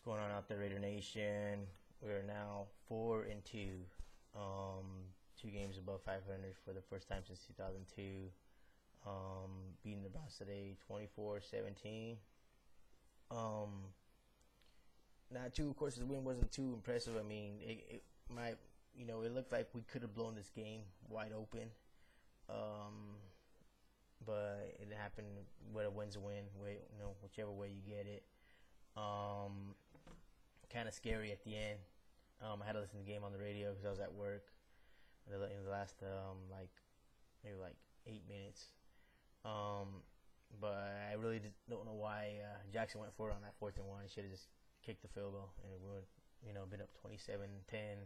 going on out there, Raider Nation? We are now 4-2, 2 games above 500 for the first time since 2002. Beating the Browns today, 24-17. Not too. Of course, the win wasn't too impressive. I mean, it looked like we could have blown this game wide open. But it happened. What a win's a win. Whichever way you get it. Kind of scary at the end. I had to listen to the game on the radio because I was at work in the last maybe 8 minutes. But I really don't know why Jackson went for it on that 4th and 1. He should have just kicked the field goal and it would been up 27-10,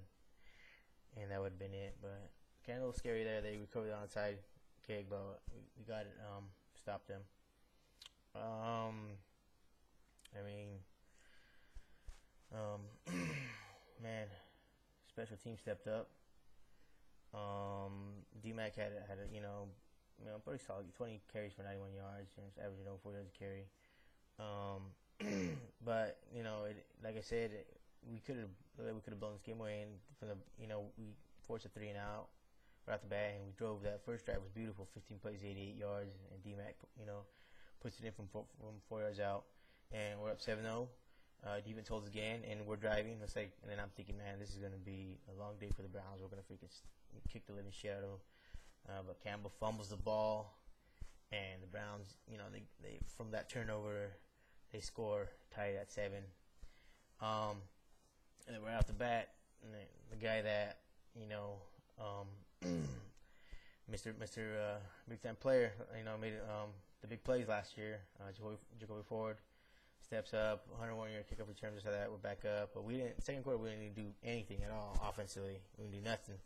and that would have been it. But kind of a little scary there. They recovered the onside kick, but we got it. Stopped them. Man, special team stepped up. D-Mac had a pretty solid 20 carries for 91 yards, and it's averaging over 4 yards a carry. But like I said, we could have blown this game away, and we forced a 3-and-out right off the bat, and we drove. That first drive was beautiful, 15 plays, 88 yards, and D-Mac puts it in from 4 yards out, and we're up 7-0. Defense holds again, and we're driving. And then I'm thinking, man, this is going to be a long day for the Browns. We're going to freaking kick the living shit out of them. But Campbell fumbles the ball, and the Browns, they from that turnover, they score, tied at 7. And then right off the bat, the guy that Mr. Big Time Player, made the big plays last year. Jacoby Ford steps up, 101-yard kickoff return, just like that. We're back up, but second quarter we didn't do anything at all offensively. We didn't do nothing.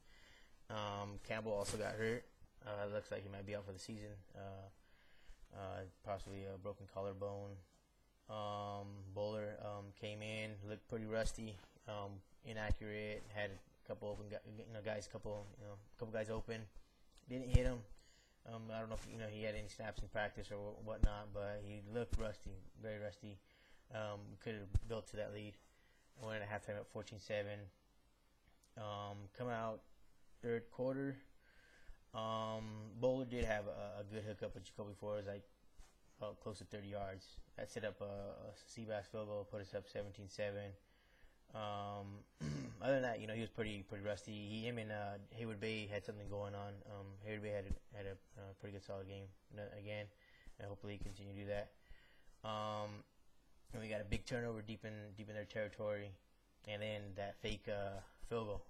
Campbell also got hurt. It looks like he might be out for the season. Possibly a broken collarbone. Bowler came in, looked pretty rusty, inaccurate. Had a couple open guys, couple guys open. Didn't hit him. I don't know if he had any snaps in practice or whatnot, but he looked rusty, very rusty. We could have built to that lead. Went at halftime at 14-7. Come out third quarter. Bowler did have a good hookup with Jacoby Ford, close to 30 yards. That set up a Seabass field goal, put us up 17-7. Other than that, he was pretty rusty. Him and Hayward Bay had something going on. Hayward Bay had a pretty good solid game again, and hopefully he continue to do that. And we got a big turnover deep in their territory, and then that fake field goal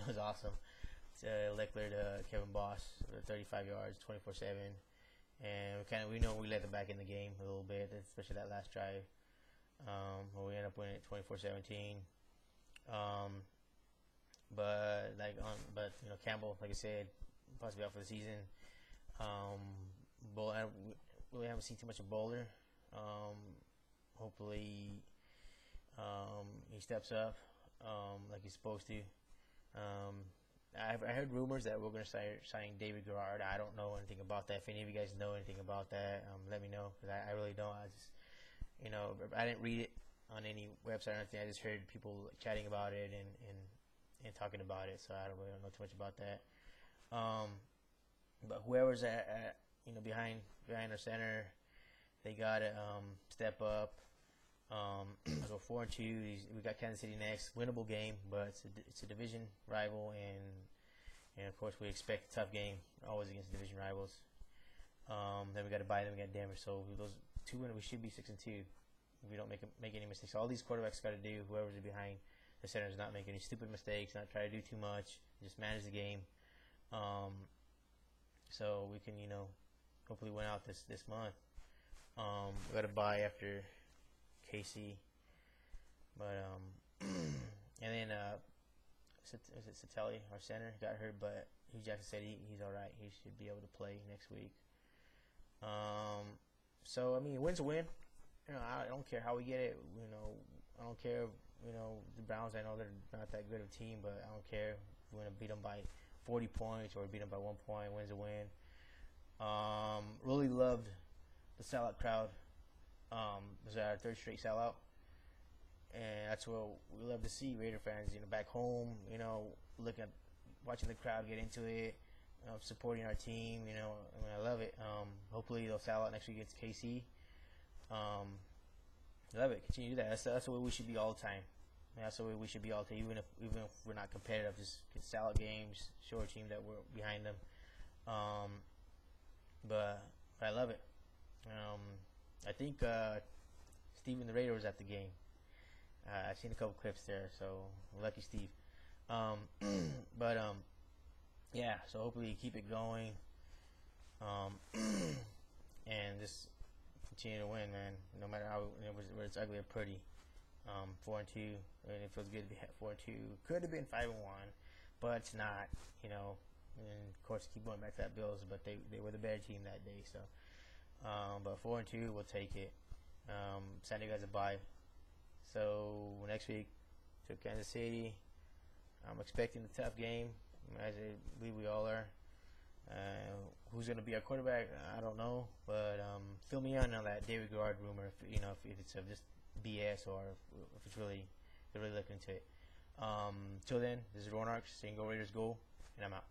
was awesome. Leckler to Kevin Boss, 35 yards, 24-7, and we know we let them back in the game a little bit, especially that last drive. Where we end up winning it 24-17. But Campbell, like I said, possibly out for the season. Bowler, we really haven't seen too much of Bowler. Hopefully, he steps up like he's supposed to. I heard rumors that we're going to start signing David Garrard. I don't know anything about that. If any of you guys know anything about that, let me know, because I really don't. I didn't read it on any website or anything. I just heard people chatting about it and talking about it, so I don't really know too much about that. But whoever's at behind our center, they gotta step up. So 4-2. We got Kansas City next, winnable game, but it's a division rival, and of course we expect a tough game always against division rivals. Then we got to buy them. We got Denver. So those 2 wins, we should be 6-2 if we don't make any mistakes. All these quarterbacks got to do, whoever's behind the center, is not make any stupid mistakes, not try to do too much, just manage the game. So we can hopefully win out this month. We got to buy after KC, but and then is it Satelli, our center, got hurt, but Hugh Jackson said he's all right. He should be able to play next week. So a win's a win. I don't care how we get it. I don't care. The Browns, I know they're not that good of a team, but I don't care. If we want to beat them by 40 points or beat them by 1 point, win's a win. Really loved the sellout crowd. This is our third straight sellout, and that's what we love to see, Raider fans. Back home, looking at, watching the crowd get into it, supporting our team. I love it. Hopefully they'll sell out next week against KC. Love it. Continue to do that. That's the way we should be all the time. That's the way we should be all the time. Even if we're not competitive, just get sell out games, show our team that we're behind them. But I love it. I think Steven the Raider was at the game. I've seen a couple clips there, so lucky Steve. Yeah. So hopefully keep it going, and just continue to win, man. No matter how whether it's ugly or pretty. 4-2, and it feels good to be 4-2. Could have been 5-1, but it's not. And of course keep going back to that Bills, but they were the better team that day. So, but 4-2, we'll take it. Sunday guys a bye. So next week to Kansas City. I'm expecting a tough game, as I believe we all are. Who's going to be our quarterback? I don't know, but fill me in on that David Garrard rumor. If it's just BS or if it's really they're really looking into it. Till then, this is Ron Arks saying "Go Raiders, go," and I'm out.